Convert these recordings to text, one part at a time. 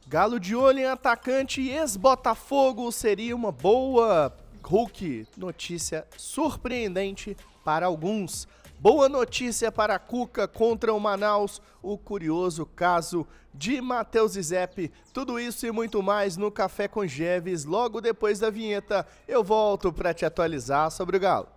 Galo de olho em atacante ex-Botafogo seria uma boa Hulk. Notícia surpreendente para alguns. Boa notícia para Cuca contra o Manaus, o curioso caso de Matheus Zep. Tudo isso e muito mais no Café com Geves. Logo depois da vinheta, eu volto para te atualizar sobre o Galo.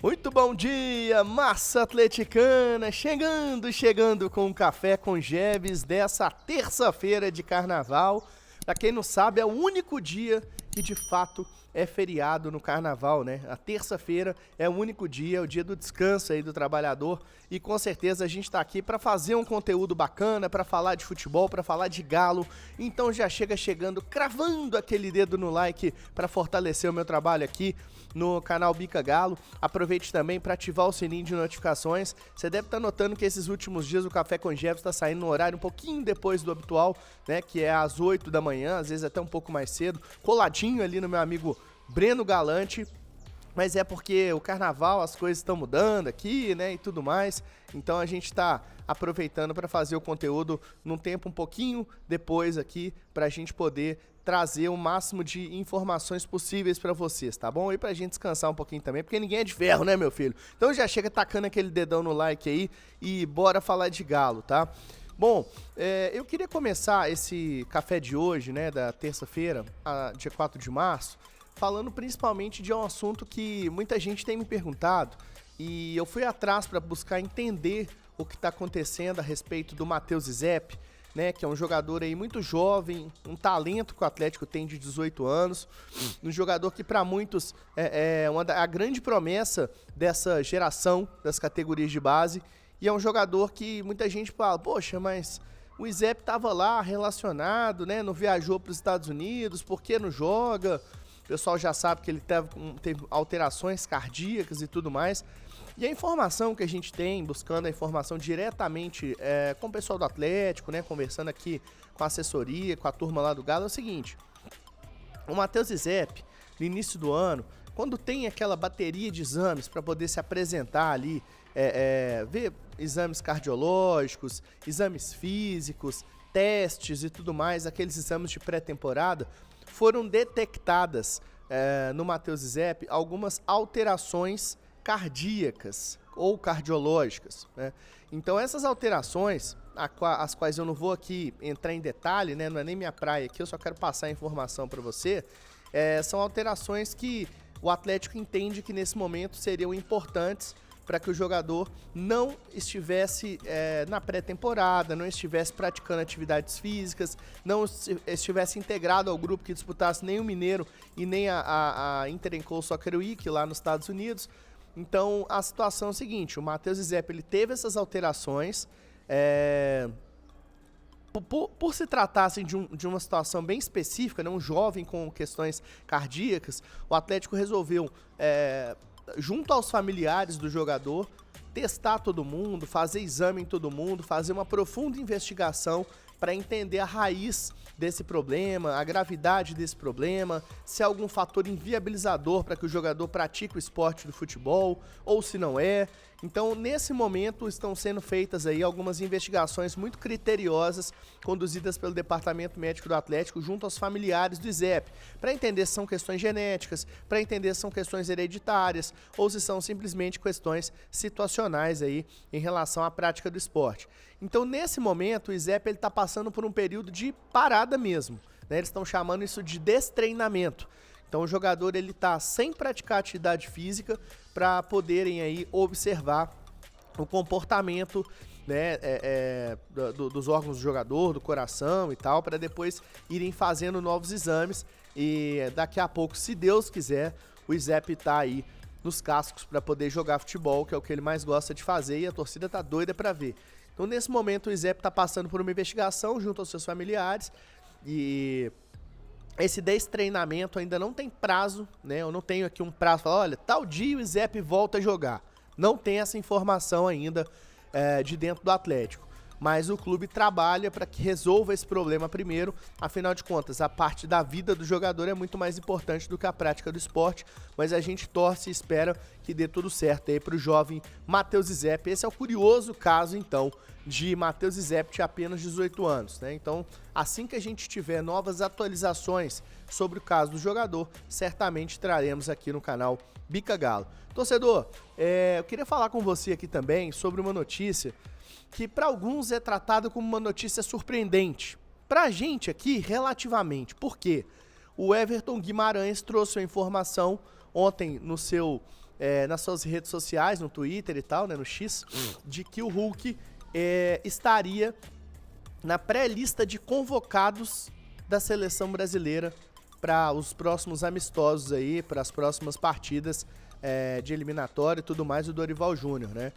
Muito bom dia, massa atleticana, chegando com o Café com Geves dessa terça-feira de carnaval. Pra quem não sabe, é o único dia que de fato é feriado no carnaval, né? A terça-feira é o único dia, é o dia do descanso aí do trabalhador e com certeza a gente tá aqui pra fazer um conteúdo bacana, pra falar de futebol, pra falar de Galo. Então já chegando, cravando aquele dedo no like pra fortalecer o meu trabalho aqui no canal Bica Galo. Aproveite também para ativar o sininho de notificações. Você deve estar notando que esses últimos dias o Café com Geves está saindo no horário um pouquinho depois do habitual, né, que é às 8 da manhã, às vezes até um pouco mais cedo, coladinho ali no meu amigo Breno Galante. Mas é porque o carnaval, as coisas estão mudando aqui, né, e tudo mais. Então a gente tá aproveitando para fazer o conteúdo num tempo um pouquinho depois aqui, pra gente poder trazer o máximo de informações possíveis pra vocês, tá bom? E pra gente descansar um pouquinho também, porque ninguém é de ferro, né, meu filho? Então já chega tacando aquele dedão no like aí e bora falar de Galo, tá? Bom, eu queria começar esse café de hoje, né, da terça-feira, dia 4 de março, falando principalmente de um assunto que muita gente tem me perguntado e eu fui atrás para buscar entender o que está acontecendo a respeito do Matheus Zep, né, que é um jogador aí muito jovem, um talento que o Atlético tem de 18 anos, um jogador que para muitos é a grande promessa dessa geração das categorias de base e é um jogador que muita gente fala, poxa, mas o Zep estava lá relacionado, né, não viajou para os Estados Unidos, por que não joga? O pessoal já sabe que ele teve alterações cardíacas e tudo mais. E a informação que a gente tem, buscando a informação diretamente com o pessoal do Atlético, né, conversando aqui com a assessoria, com a turma lá do Galo, é o seguinte. O Matheus Zep, no início do ano, quando tem aquela bateria de exames para poder se apresentar ali, ver exames cardiológicos, exames físicos, testes e tudo mais, aqueles exames de pré-temporada, foram detectadas no Matheus Zep algumas alterações cardíacas ou cardiológicas, né? Então essas alterações, as quais eu não vou aqui entrar em detalhe, né? Não é nem minha praia aqui, eu só quero passar a informação para você, são alterações que o Atlético entende que nesse momento seriam importantes para que o jogador não estivesse na pré-temporada, não estivesse praticando atividades físicas, não estivesse integrado ao grupo que disputasse nem o Mineiro e nem a Interco Soccer Week lá nos Estados Unidos. Então a situação é a seguinte, o Matheus Zep ele teve essas alterações, por se tratar assim, de uma situação bem específica, né, um jovem com questões cardíacas, o Atlético resolveu junto aos familiares do jogador, testar todo mundo, fazer exame em todo mundo, fazer uma profunda investigação para entender a raiz desse problema, a gravidade desse problema, se há algum fator inviabilizador para que o jogador pratique o esporte do futebol, ou se não é. Então, nesse momento, estão sendo feitas aí algumas investigações muito criteriosas, conduzidas pelo Departamento Médico do Atlético, junto aos familiares do Zep, para entender se são questões genéticas, para entender se são questões hereditárias, ou se são simplesmente questões situacionais aí em relação à prática do esporte. Então, nesse momento, o Zep está passando por um período de parada mesmo, né? Eles estão chamando isso de destreinamento. Então o jogador ele tá sem praticar atividade física para poderem aí observar o comportamento, né, dos órgãos do jogador, do coração e tal, para depois irem fazendo novos exames e daqui a pouco, se Deus quiser, o Zep tá aí nos cascos para poder jogar futebol, que é o que ele mais gosta de fazer e a torcida tá doida para ver. Então nesse momento o Zep tá passando por uma investigação junto aos seus familiares e esse destreinamento ainda não tem prazo, né? Eu não tenho aqui um prazo, falar, olha, tal dia o Zep volta a jogar. Não tem essa informação ainda de dentro do Atlético. mas o clube trabalha para que resolva esse problema primeiro. Afinal de contas, a parte da vida do jogador é muito mais importante do que a prática do esporte, mas a gente torce e espera que dê tudo certo aí para o jovem Matheus Zizep. Esse é o curioso caso, então, de Matheus Zizep de apenas 18 anos, né? Então, assim que a gente tiver novas atualizações sobre o caso do jogador, certamente traremos aqui no canal Bica Galo. Torcedor, eu queria falar com você aqui também sobre uma notícia que para alguns é tratada como uma notícia surpreendente. Para a gente aqui, relativamente. Por quê? O Everton Guimarães trouxe a informação ontem nas suas redes sociais, no Twitter e tal, né, no X, de que o Hulk estaria na pré-lista de convocados da seleção brasileira para os próximos amistosos aí, para as próximas partidas de eliminatória e tudo mais do Dorival Júnior, né?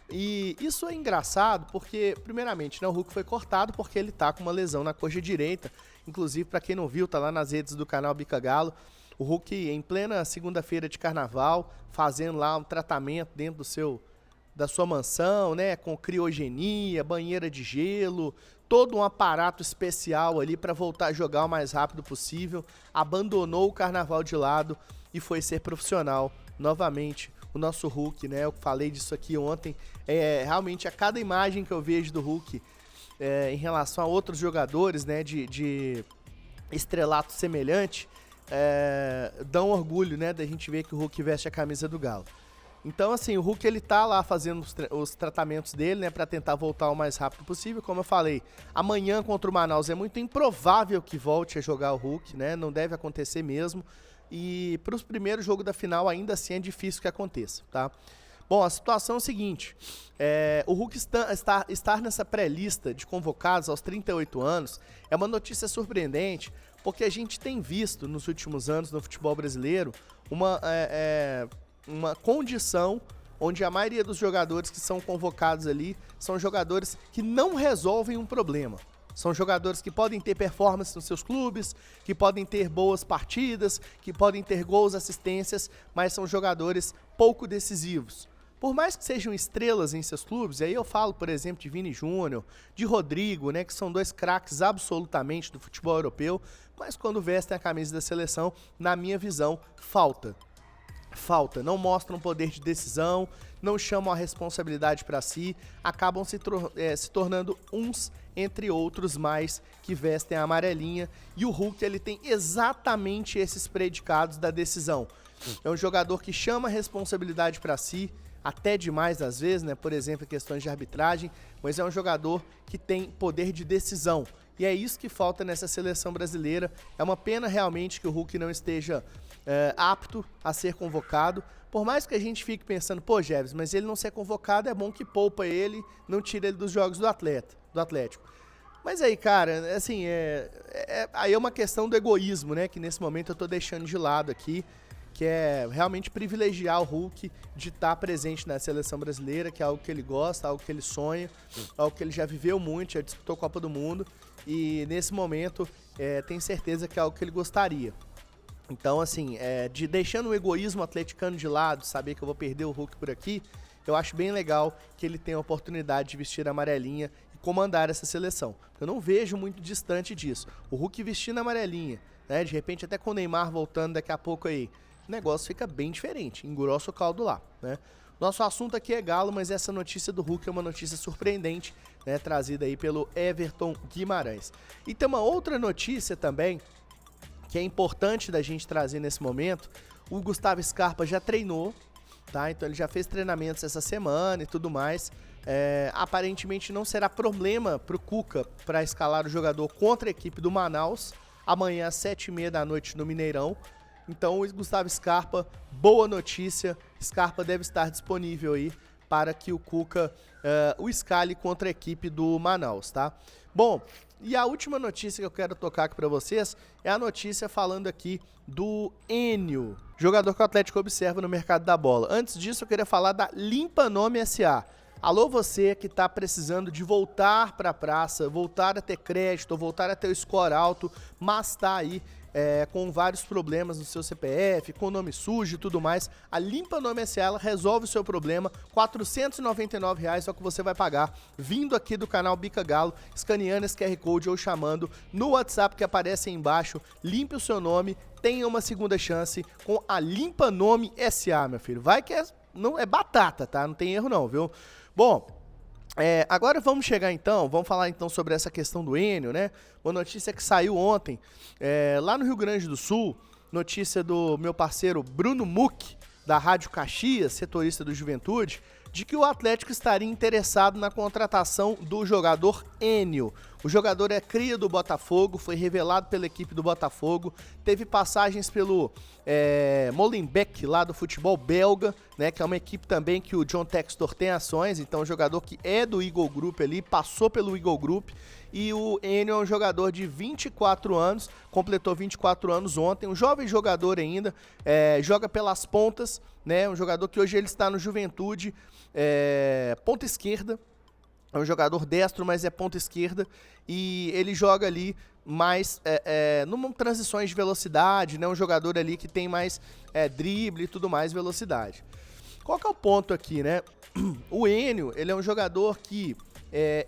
E isso é engraçado porque, primeiramente, né, o Hulk foi cortado porque ele tá com uma lesão na coxa direita. Inclusive, para quem não viu, tá lá nas redes do canal Bica Galo. O Hulk, em plena segunda-feira de carnaval, fazendo lá um tratamento dentro da sua mansão, né, com criogenia, banheira de gelo, todo um aparato especial ali para voltar a jogar o mais rápido possível. Abandonou o carnaval de lado e foi ser profissional novamente. O nosso Hulk, né? Eu falei disso aqui ontem. Realmente, a cada imagem que eu vejo do Hulk em relação a outros jogadores, né? De estrelato semelhante, dão orgulho, né? Da gente ver que o Hulk veste a camisa do Galo. Então, assim, o Hulk, ele tá lá fazendo os tratamentos dele, né? Pra tentar voltar o mais rápido possível. Como eu falei, amanhã contra o Manaus é muito improvável que volte a jogar o Hulk, né? Não deve acontecer mesmo. E para os primeiros jogos da final, ainda assim, é difícil que aconteça, tá? Bom, a situação é o seguinte, o Hulk estar nessa pré-lista de convocados aos 38 anos é uma notícia surpreendente, porque a gente tem visto nos últimos anos no futebol brasileiro uma condição onde a maioria dos jogadores que são convocados ali são jogadores que não resolvem um problema. São jogadores que podem ter performance nos seus clubes, que podem ter boas partidas, que podem ter gols, assistências, mas são jogadores pouco decisivos. Por mais que sejam estrelas em seus clubes, e aí eu falo, por exemplo, de Vini Júnior, de Rodrigo, né, que são dois craques absolutamente do futebol europeu, mas quando vestem a camisa da seleção, na minha visão, falta, não mostram poder de decisão, não chamam a responsabilidade para si, acabam se tornando uns entre outros mais que vestem a amarelinha, e o Hulk, ele tem exatamente esses predicados da decisão. É um jogador que chama a responsabilidade para si, até demais às vezes, né? Por exemplo, questões de arbitragem, mas é um jogador que tem poder de decisão. E é isso que falta nessa seleção brasileira. É uma pena realmente que o Hulk não esteja apto a ser convocado. Por mais que a gente fique pensando, pô, Jeves, mas ele não ser convocado é bom que poupa ele, não tira ele dos jogos do Atlético. Mas aí, cara, assim, aí é uma questão do egoísmo, né? Que nesse momento eu tô deixando de lado aqui, que é realmente privilegiar o Hulk de estar presente na seleção brasileira, que é algo que ele gosta, algo que ele sonha, algo que ele já viveu muito, já disputou a Copa do Mundo, e nesse momento tenho certeza que é algo que ele gostaria. Então, assim, deixando o egoísmo atleticano de lado, saber que eu vou perder o Hulk por aqui, eu acho bem legal que ele tenha a oportunidade de vestir a amarelinha e comandar essa seleção. Eu não vejo muito distante disso. O Hulk vestindo a amarelinha, né, de repente até com o Neymar voltando daqui a pouco aí, o negócio fica bem diferente, engrossa o caldo lá, né? Nosso assunto aqui é Galo, mas essa notícia do Hulk é uma notícia surpreendente, né, trazida aí pelo Everton Guimarães. E tem uma outra notícia também, que é importante da gente trazer nesse momento. O Gustavo Scarpa já treinou, tá? Então ele já fez treinamentos essa semana e tudo mais. Aparentemente não será problema pro Cuca para escalar o jogador contra a equipe do Manaus, amanhã às 7h30 da noite no Mineirão. Então o Gustavo Scarpa, boa notícia, Scarpa deve estar disponível aí para que o Cuca o escale contra a equipe do Manaus, tá? Bom, e a última notícia que eu quero tocar aqui para vocês é a notícia falando aqui do Enio, jogador que o Atlético observa no mercado da bola. Antes disso, eu queria falar da Limpa Nome SA. Alô você que está precisando de voltar para a praça, voltar a ter crédito, voltar a ter o score alto, mas está aí com vários problemas no seu CPF, com nome sujo e tudo mais, a Limpa Nome SA ela resolve o seu problema, R$ 499 é o que você vai pagar, vindo aqui do canal Bica Galo, escaneando esse QR Code ou chamando no WhatsApp que aparece aí embaixo, limpe o seu nome, tenha uma segunda chance com a Limpa Nome SA, meu filho. Vai que não é batata, tá? Não tem erro não, viu? Bom, agora vamos chegar então, vamos falar então sobre essa questão do Enio, né? Uma notícia que saiu ontem, lá no Rio Grande do Sul, notícia do meu parceiro Bruno Muck, da Rádio Caxias, setorista do Juventude, de que o Atlético estaria interessado na contratação do jogador Enio. O jogador é cria do Botafogo, foi revelado pela equipe do Botafogo, teve passagens pelo Molenbeek, lá do futebol belga, né, que é uma equipe também que o John Textor tem ações, então um jogador que é do Eagle Group ali, passou pelo Eagle Group, e o Enio é um jogador de 24 anos, completou 24 anos ontem, um jovem jogador ainda, joga pelas pontas, né, um jogador que hoje ele está no Juventude, ponta esquerda, é um jogador destro, mas é ponta esquerda, e ele joga ali mais numa transições de velocidade, né? Um jogador ali que tem mais drible e tudo mais, velocidade. Qual que é o ponto aqui, né? O Enio, ele é um jogador que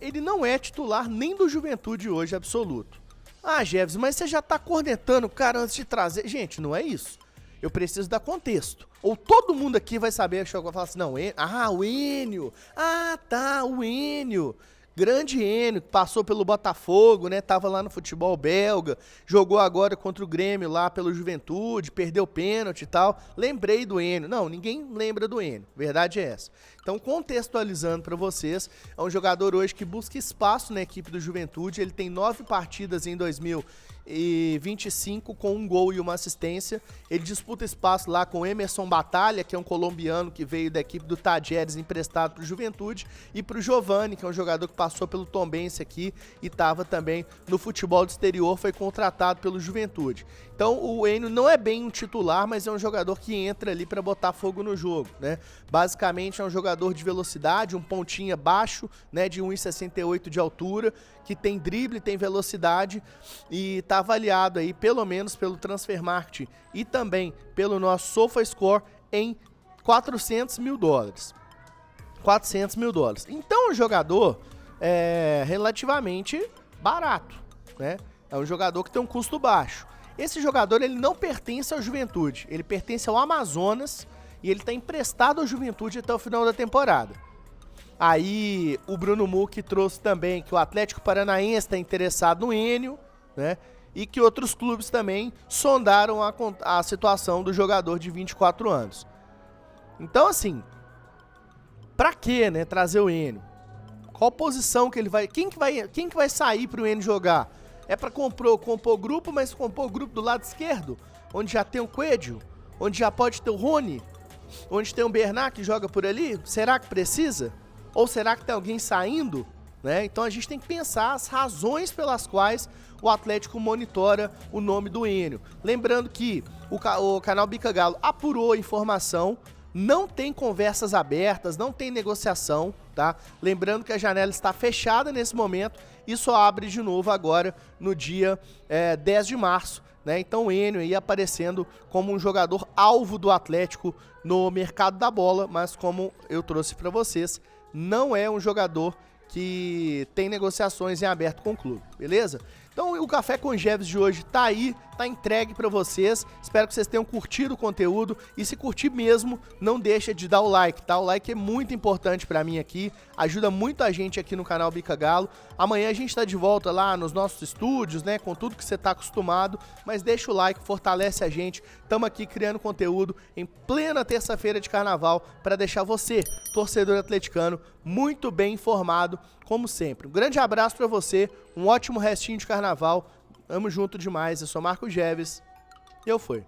ele não é titular nem do Juventude hoje, absoluto. Ah, Jeves, mas você já tá cornetando o cara antes de trazer. Gente, não é isso. Eu preciso dar contexto. Ou todo mundo aqui vai saber, vai falar assim, não, o Enio. Ah, tá, o Enio. Grande Enio, que passou pelo Botafogo, né? Tava lá no futebol belga, jogou agora contra o Grêmio lá pelo Juventude, perdeu pênalti e tal. Lembrei do Enio. Não, ninguém lembra do Enio. Verdade é essa. Então, contextualizando para vocês, é um jogador hoje que busca espaço na equipe do Juventude. Ele tem 9 partidas em 2025 com 1 gol e 1 assistência. Ele disputa espaço lá com Emerson Batalha, que é um colombiano que veio da equipe do Tajeres emprestado para o Juventude, e para o Giovani, que é um jogador que passou pelo Tombense aqui e estava também no futebol do exterior, foi contratado pelo Juventude. Então o Enio não é bem um titular, mas é um jogador que entra ali para botar fogo no jogo, né? Basicamente é um jogador de velocidade, um pontinha baixo, né, de 1,68 de altura, que tem drible, tem velocidade e está avaliado aí pelo menos pelo Transfermarkt e também pelo nosso SofaScore em $400 mil. $400 mil. Então o jogador relativamente barato, né? É um jogador que tem um custo baixo. Esse jogador ele não pertence ao Juventude, ele pertence ao Amazonas e ele está emprestado ao Juventude até o final da temporada. Aí o Bruno Muck trouxe também que o Atlético Paranaense está interessado no Enio, né? E que outros clubes também sondaram a situação do jogador de 24 anos. Então assim, pra que, né, trazer o Enio? Qual posição que ele vai... Quem que vai sair pro Enio jogar? É pra compor grupo, mas compor grupo do lado esquerdo, onde já tem o Coelho, onde já pode ter o Rony, onde tem o Bernat que joga por ali? Será que precisa? Ou será que tem alguém saindo? Né? Então a gente tem que pensar as razões pelas quais o Atlético monitora o nome do Enio. Lembrando que o canal Bica Galo apurou a informação, não tem conversas abertas, não tem negociação, tá? Lembrando que a janela está fechada nesse momento e só abre de novo agora no dia 10 de março, né? Então o Enio aí aparecendo como um jogador alvo do Atlético no mercado da bola, mas como eu trouxe para vocês, não é um jogador que tem negociações em aberto com o clube, beleza? Então o Café com Jeves de hoje tá aí, tá entregue pra vocês. Espero que vocês tenham curtido o conteúdo e se curtir mesmo, não deixa de dar o like, tá? O like é muito importante pra mim aqui, ajuda muito a gente aqui no canal Bica Galo. Amanhã a gente tá de volta lá nos nossos estúdios, né, com tudo que você tá acostumado, mas deixa o like, fortalece a gente. Tamo aqui criando conteúdo em plena terça-feira de carnaval pra deixar você, torcedor atleticano, muito bem informado, como sempre. Um grande abraço pra você, um ótimo restinho de carnaval. Amo junto demais, eu sou Marco Jeves e eu fui.